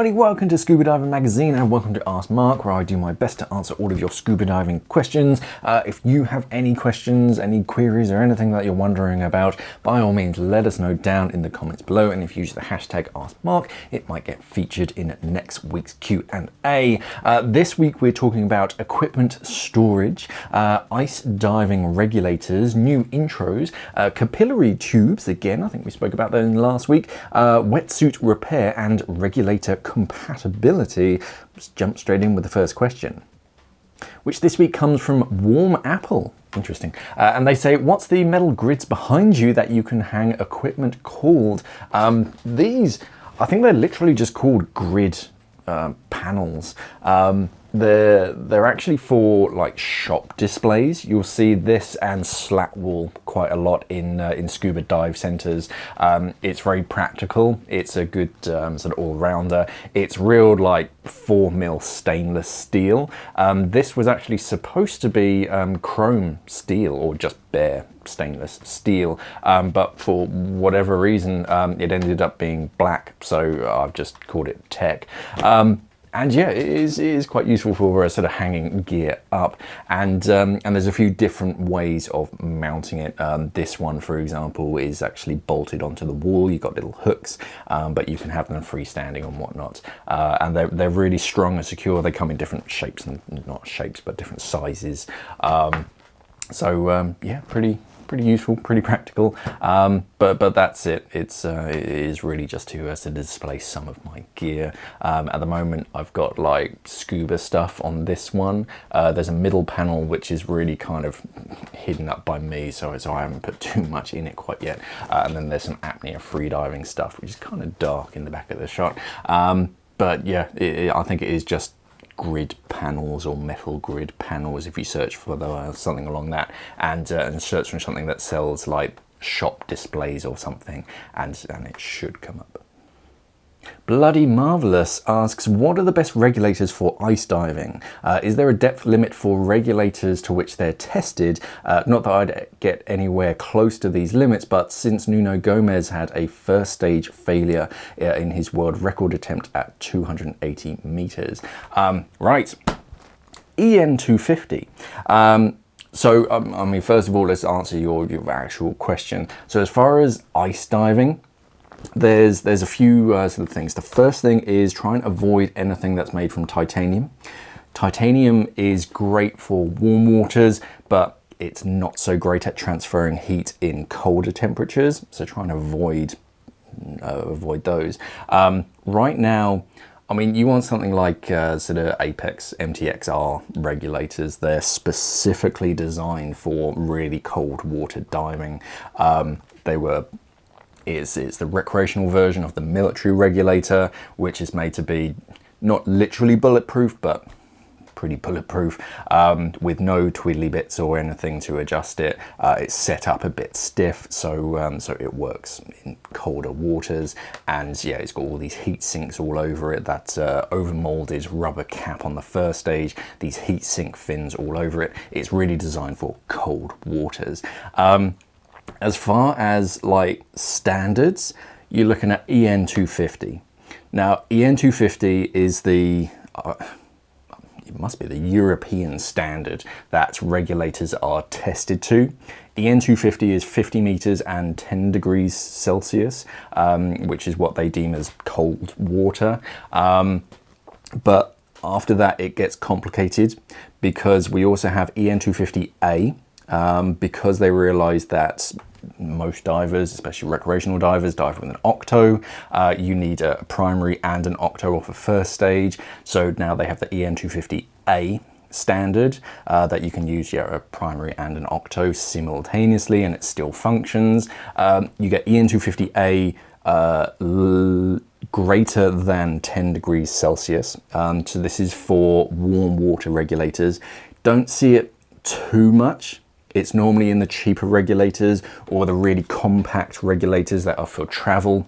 everybody, welcome to Scuba Diving Magazine and welcome to Ask Mark, where I do my best to answer all of your scuba diving questions. If you have any questions, any queries or anything that you're wondering about, by all means let us know down in the comments below, and if you use the hashtag AskMark, it might get featured in next week's Q&A. This week we're talking about equipment storage, ice diving regulators, new intros, capillary tubes, again I think we spoke about that in last week, wetsuit repair and regulator compatibility. Let's jump straight in with the first question, which this week comes from Warm Apple. Interesting. And they say, what's the metal grids behind you that you can hang equipment called? These, I think they're literally just called grid panels. They're actually for like shop displays. You'll see this and slat wall quite a lot in scuba dive centers. It's very practical. It's a good sort of all-rounder. It's real like 4mm stainless steel. This was actually supposed to be chrome steel or just bare stainless steel, but for whatever reason it ended up being black, so I've just called it tech. And yeah, it is quite useful for sort of hanging gear up, and there's a few different ways of mounting it. This one, for example, is actually bolted onto the wall. You've got little hooks, but you can have them freestanding and whatnot. And they're really strong and secure. They come in different shapes, and not shapes, but different sizes. Yeah, pretty useful, pretty practical, but that's it. It is really just to display some of my gear. At the moment I've got like scuba stuff on this one. There's a middle panel which is really kind of hidden up by me, so I haven't put too much in it quite yet, and then there's some apnea freediving stuff which is kind of dark in the back of the shot, but yeah, I think it is just grid panels or metal grid panels if you search for something along that, and search for something that sells like shop displays or something, and it should come up. Bloody Marvelous asks, what are the best regulators for ice diving? Is there a depth limit for regulators to which they're tested? Not that I'd get anywhere close to these limits, but since Nuno Gomez had a first stage failure in his world record attempt at 280 meters. Right, EN250. So, I mean, first of all, let's answer your actual question. So as far as ice diving, there's a few sort of things. The first thing is try and avoid anything that's made from titanium. Titanium is great for warm waters, but it's not so great at transferring heat in colder temperatures, so try and avoid those. Right now, I mean, you want something like sort of Apex MTXR regulators. They're specifically designed for really cold water diving. It's the recreational version of the military regulator, which is made to be not literally bulletproof, but pretty bulletproof, with no twiddly bits or anything to adjust it. It's set up a bit stiff, so it works in colder waters, and yeah, it's got all these heat sinks all over it. That overmolded rubber cap on the first stage, these heat sink fins all over it. It's really designed for cold waters. As far as like standards, you're looking at EN250. Now, EN250 is it must be the European standard that regulators are tested to. EN250 is 50 meters and 10 degrees Celsius, which is what they deem as cold water. But after that, it gets complicated because we also have EN250A, because they realized that most divers, especially recreational divers, dive with an octo. You need a primary and an octo off a first stage. So now they have the EN250A standard that you can use a primary and an octo simultaneously, and it still functions. You get EN250A greater than 10 degrees Celsius. So this is for warm water regulators. Don't see it too much. It's normally in the cheaper regulators or the really compact regulators that are for travel.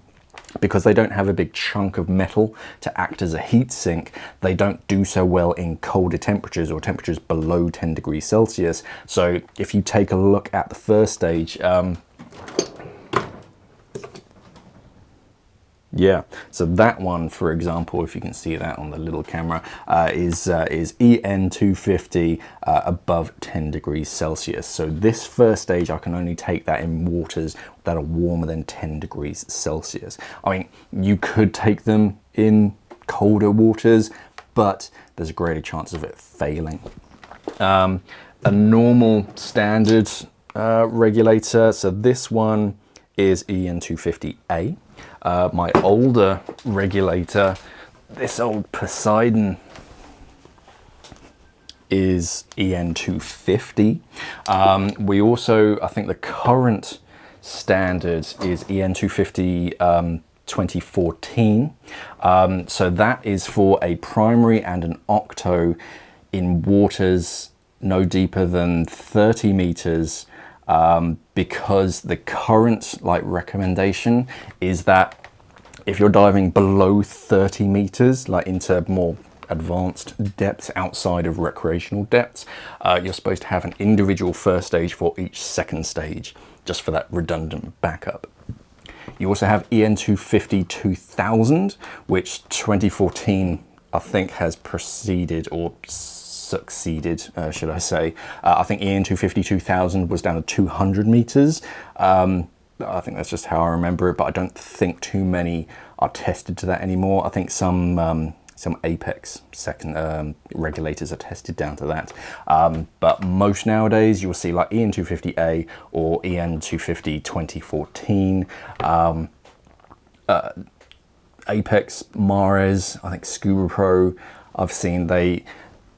Because they don't have a big chunk of metal to act as a heat sink, they don't do so well in colder temperatures or temperatures below 10 degrees Celsius. So if you take a look at the first stage, Yeah, so that one, for example, if you can see that on the little camera, is EN250 above 10 degrees Celsius. So this first stage, I can only take that in waters that are warmer than 10 degrees Celsius. I mean, you could take them in colder waters, but there's a greater chance of it failing. A normal standard regulator, so this one is EN250A. My older regulator, this old Poseidon, is EN250. We also, I think the current standard is EN250 2014. So that is for a primary and an octo in waters no deeper than 30 meters. Because the current recommendation is that if you're diving below 30 meters, like into more advanced depths outside of recreational depths, you're supposed to have an individual first stage for each second stage, just for that redundant backup. You also have EN250 2000, which 2014 I think has preceded or succeeded, should I say. I think EN250 2000 was down to 200 meters. I think that's just how I remember it, but I don't think too many are tested to that anymore. I think some Apex second regulators are tested down to that. But most nowadays you'll see like EN250A or EN250 2014. Apex, Mares, I think Scuba Pro, I've seen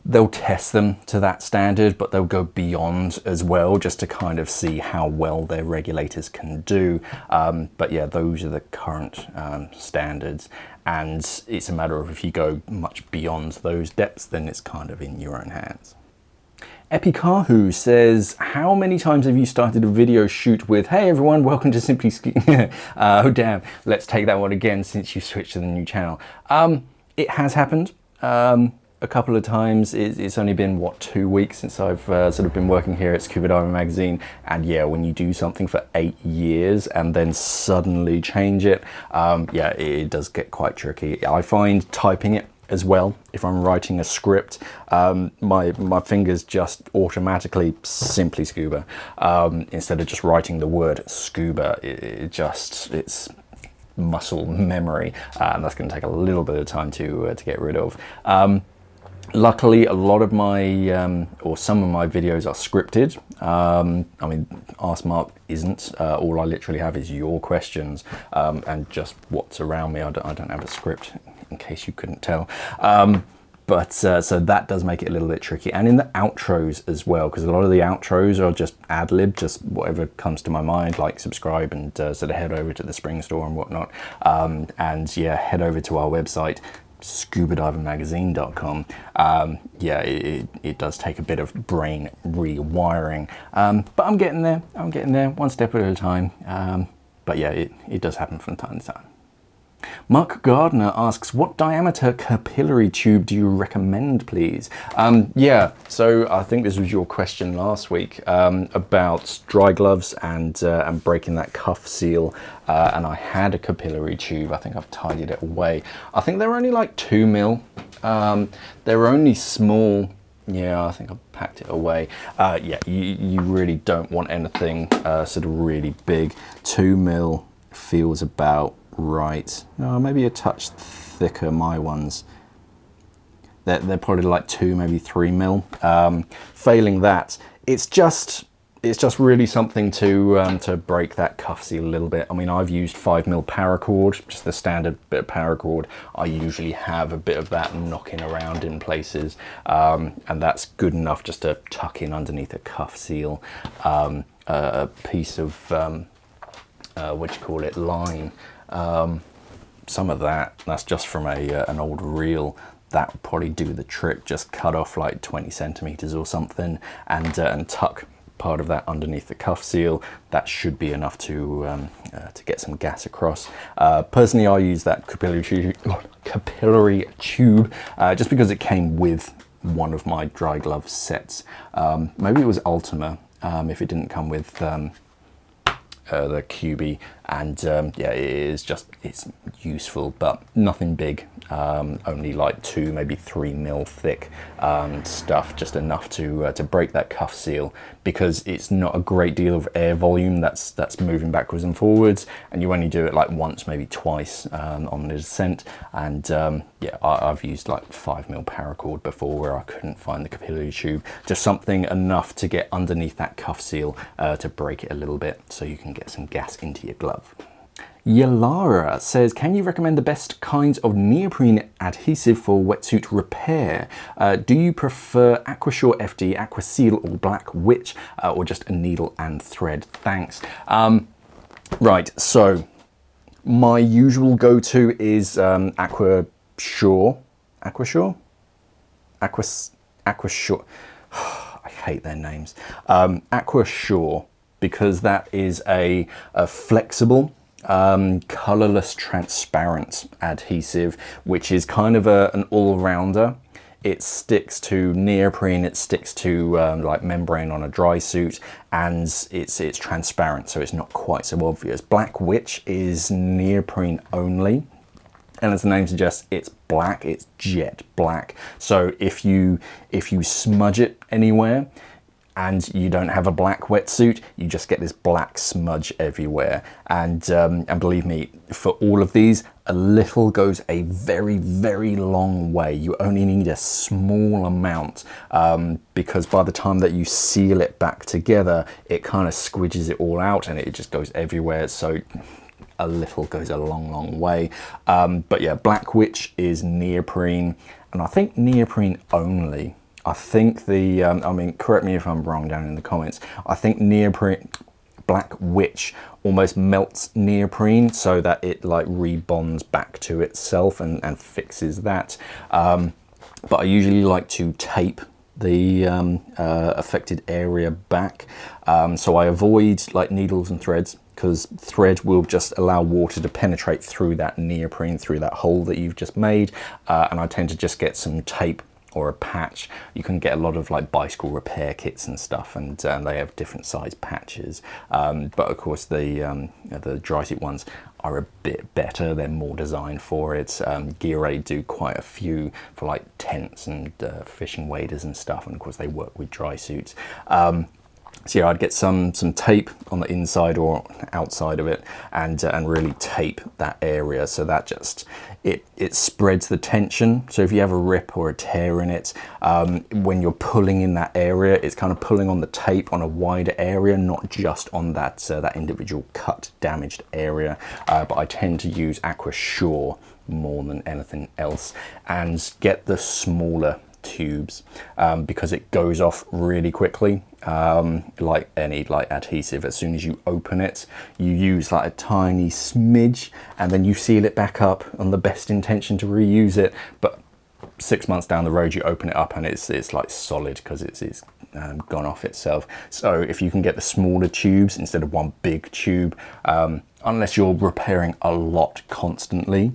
they'll test them to that standard, but they'll go beyond as well, just to kind of see how well their regulators can do. But yeah, those are the current standards, and it's a matter of if you go much beyond those depths, then it's kind of in your own hands. Epikahu says, how many times have you started a video shoot with, hey everyone, welcome to Simply Ski? Oh damn, let's take that one again since you switched to the new channel. It has happened. A couple of times. It's only been, what, 2 weeks since I've sort of been working here at Scuba Diving Magazine, and yeah, when you do something for 8 years and then suddenly change it, yeah, it does get quite tricky. I find typing it as well, if I'm writing a script, my fingers just automatically Simply Scuba, instead of just writing the word scuba. It's muscle memory, and that's going to take a little bit of time to get rid of. Luckily, a lot of my, or some of my videos are scripted. I mean, Ask Mark isn't. All I literally have is your questions and just what's around me. I don't have a script, in case you couldn't tell. So that does make it a little bit tricky. And in the outros as well, because a lot of the outros are just ad-lib, just whatever comes to my mind, like subscribe and sort of head over to the Spring Store and whatnot. And yeah, head over to our website, scubadivingmagazine.com. Yeah, it does take a bit of brain rewiring, but I'm getting there one step at a time. But yeah, it does happen from time to time. Mark Gardner asks, what diameter capillary tube do you recommend, please? Yeah, so I think this was your question last week about dry gloves and breaking that cuff seal. And I had a capillary tube. I think I've tidied it away. I think they're only like 2 mil. They're only small. Yeah, I think I've packed it away. Yeah, you really don't want anything sort of really big. 2 mil feels about right. Maybe a touch thicker, my ones. They're probably like 2, maybe 3 mil. Failing that, it's just really something to break that cuff seal a little bit. I mean, I've used 5 mil paracord, just the standard bit of paracord. I usually have a bit of that knocking around in places, and that's good enough just to tuck in underneath a cuff seal. A piece of what do you call it, line. Some of that's just from an old reel. That would probably do the trick. Just cut off like 20 centimeters or something and tuck part of that underneath the cuff seal. That should be enough to get some gas across. Personally, I use that capillary tube just because it came with one of my dry glove sets. Maybe it was Ultima, if it didn't come with the QB and yeah, it's useful, but nothing big. Only like 2, maybe 3 mil thick stuff, just enough to break that cuff seal, because it's not a great deal of air volume that's moving backwards and forwards, and you only do it like once, maybe twice on the descent. And yeah, I've used like 5 mil paracord before where I couldn't find the capillary tube, just something enough to get underneath that cuff seal to break it a little bit so you can get some gas into your glove. Yalara says, can you recommend the best kinds of neoprene adhesive for wetsuit repair? Do you prefer Aquashore FD, Aquaseal, or Black Witch, or just a needle and thread? Thanks. Right, so my usual go-to is Aquashore. Aquashore? Aquashore. I hate their names. Aquashore, because that is a flexible, colorless, transparent adhesive, which is kind of an all-rounder. It sticks to neoprene, it sticks to like membrane on a dry suit, and it's transparent, so it's not quite so obvious. Black Witch is neoprene only, and as the name suggests, it's black, it's jet black. So if you smudge it anywhere and you don't have a black wetsuit, you just get this black smudge everywhere. And believe me, for all of these, a little goes a very, very long way. You only need a small amount, because by the time that you seal it back together, it kind of squidges it all out and it just goes everywhere. So a little goes a long, long way. But yeah, Black Witch is neoprene, and I think neoprene only. I think the, I mean, correct me if I'm wrong down in the comments, I think neoprene, Black Witch almost melts neoprene so that it like rebonds back to itself and fixes that. But I usually like to tape the affected area back. So I avoid like needles and threads, because thread will just allow water to penetrate through that neoprene, through that hole that you've just made. And I tend to just get some tape or a patch. You can get a lot of like bicycle repair kits and stuff, and they have different size patches. But of course the dry suit ones are a bit better. They're more designed for it. Gear Aid do quite a few for like tents and fishing waders and stuff, and of course they work with dry suits. So yeah, I'd get some tape on the inside or outside of it, and really tape that area so that just it spreads the tension. So if you have a rip or a tear in it, when you're pulling in that area, it's kind of pulling on the tape on a wider area, not just on that that individual cut, damaged area. But I tend to use Aquashore more than anything else, and get the smaller tubes, because it goes off really quickly. Like any adhesive, as soon as you open it, you use like a tiny smidge and then you seal it back up on the best intention to reuse it, but 6 months down the road you open it up and it's like solid, because it's gone off itself. So if you can get the smaller tubes instead of one big tube, unless you're repairing a lot constantly,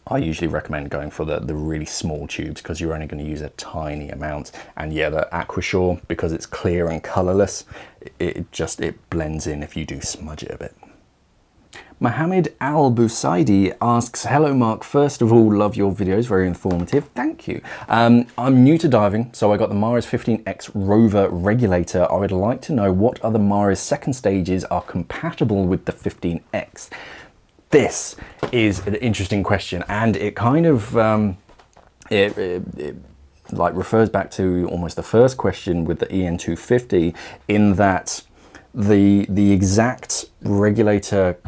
I usually recommend going for the really small tubes, because you're only going to use a tiny amount. And yeah, the Aquashore, because it's clear and colorless, it blends in if you do smudge it a bit. Mohammed Al Busaidi asks, hello Mark, first of all, love your videos, very informative, thank you. I'm new to diving, so I got the Maris 15X Rover regulator. I would like to know what other Maris second stages are compatible with the 15X. This is an interesting question, and it kind of it like refers back to almost the first question with the EN250, in that the exact regulator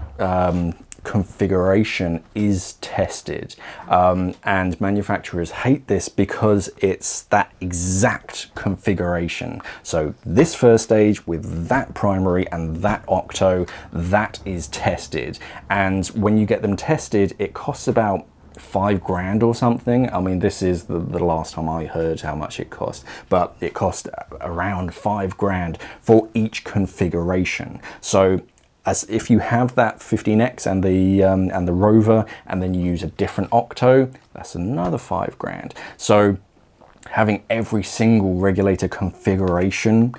configuration is tested, and manufacturers hate this because it's that exact configuration. So this first stage with that primary and that octo, that is tested, and when you get them tested, it costs about $5,000 or something. I mean, this is the last time I heard how much it cost, but it cost around $5,000 for each configuration. So as if you have that 15X and the Rover, and then you use a different octo, that's another $5,000. So having every single regulator configuration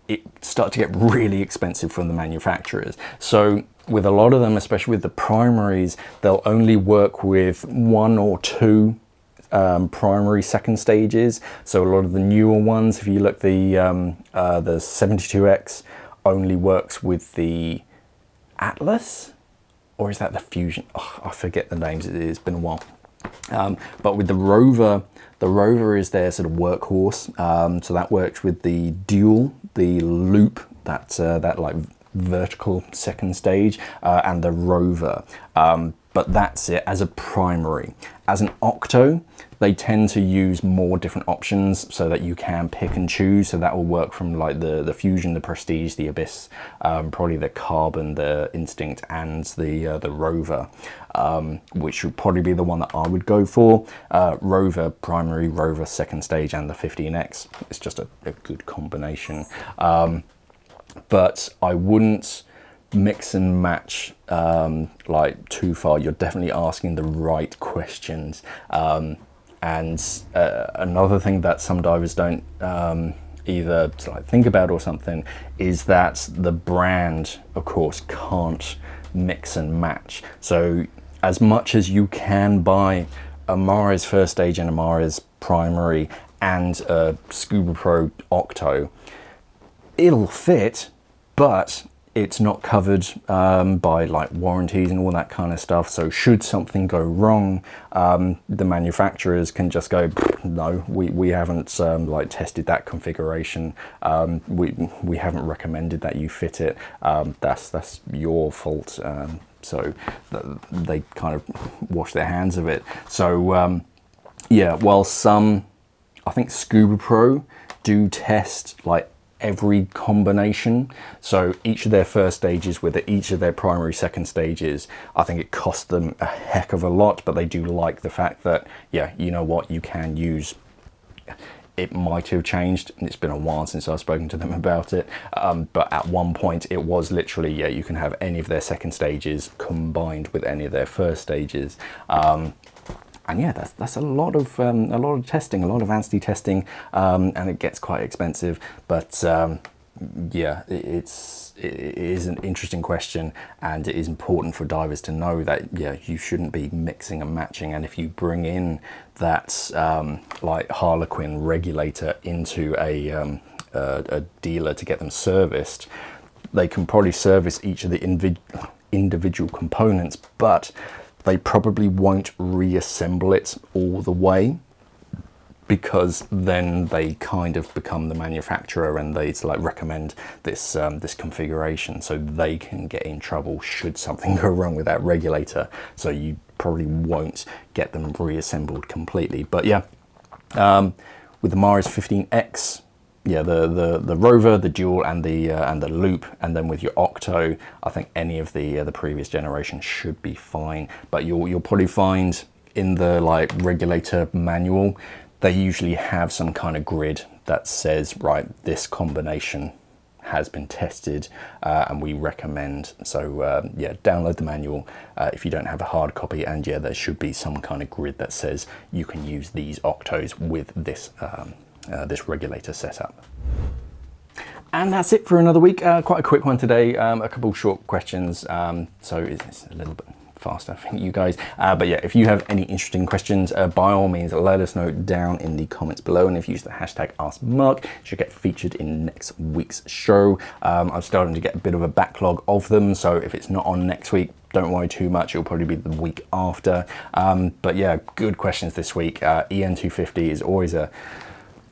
it start to get really expensive from the manufacturers. So with a lot of them, especially with the primaries, they'll only work with 1 or 2 primary second stages. So a lot of the newer ones, if you look, the 72X only works with the Atlas, or is that the Fusion? Oh, I forget the names, it's been a while. But with the Rover is their sort of workhorse. So that works with the Dual, the Loop, that like vertical second stage, and the Rover. But that's it as a primary. As an Octo, they tend to use more different options so that you can pick and choose. So that will work from like the Fusion, the Prestige, the Abyss, probably the Carbon, the Instinct, and the Rover, which would probably be the one that I would go for. Rover primary, Rover second stage, and the 15X. It's just a good combination. But I wouldn't mix and match like too far. You're definitely asking the right questions. And another thing that some divers don't either like think about or something is that the brand, of course, can't mix and match. So as much as you can buy a Mares first stage and a Mares primary and a Scuba Pro Octo, it'll fit, but it's not covered by like warranties and all that kind of stuff. So should something go wrong, the manufacturers can just go, no, we haven't like tested that configuration. We haven't recommended that you fit it. That's your fault. So they kind of wash their hands of it. So yeah, while some, I think Scuba Pro do test like every combination. So each of their first stages with each of their primary second stages, I think it costs them a heck of a lot, but they do like the fact that, yeah, you know what, you can use. It might have changed. It's been a while since I've spoken to them about it. But at one point it was literally, yeah, you can have any of their second stages combined with any of their first stages. And yeah, that's a lot of testing, a lot of ANSTI testing, and it gets quite expensive. But yeah, it is an interesting question, and it is important for divers to know that, yeah, you shouldn't be mixing and matching. And if you bring in that like Harlequin regulator into a dealer to get them serviced, they can probably service each of the individual components, but they probably won't reassemble it all the way, because then they kind of become the manufacturer and they like recommend this this configuration, so they can get in trouble should something go wrong with that regulator. So you probably won't get them reassembled completely. But yeah, with the Mares 15X, yeah, the Rover, the Dual, and the Loop, and then with your Octo, I think any of the previous generation should be fine. But you'll probably find in the like regulator manual, they usually have some kind of grid that says, right, this combination has been tested and we recommend. So yeah, download the manual if you don't have a hard copy, and yeah, there should be some kind of grid that says you can use these Octos with this this regulator setup. And that's it for another week. Quite a quick one today, a couple short questions, so it's a little bit faster for you guys. But yeah, if you have any interesting questions, by all means, let us know down in the comments below. And if you use the hashtag AskMark, it should get featured in next week's show. I'm starting to get a bit of a backlog of them, so if it's not on next week, don't worry too much, it'll probably be the week after. But yeah, good questions this week. EN250 is always a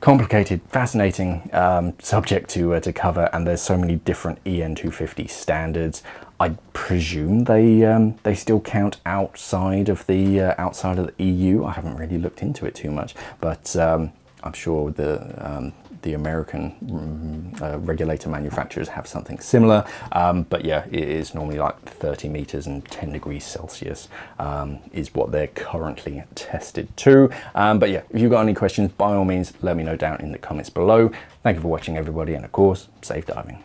complicated, fascinating subject to cover, and there's so many different EN250 standards. I presume they still count outside of the EU. I haven't really looked into it too much, but I'm sure the American regulator manufacturers have something similar. But yeah, it is normally like 30 meters and 10 degrees Celsius is what they're currently tested to. But yeah, if you've got any questions, by all means, let me know down in the comments below. Thank you for watching, everybody, and of course, safe diving.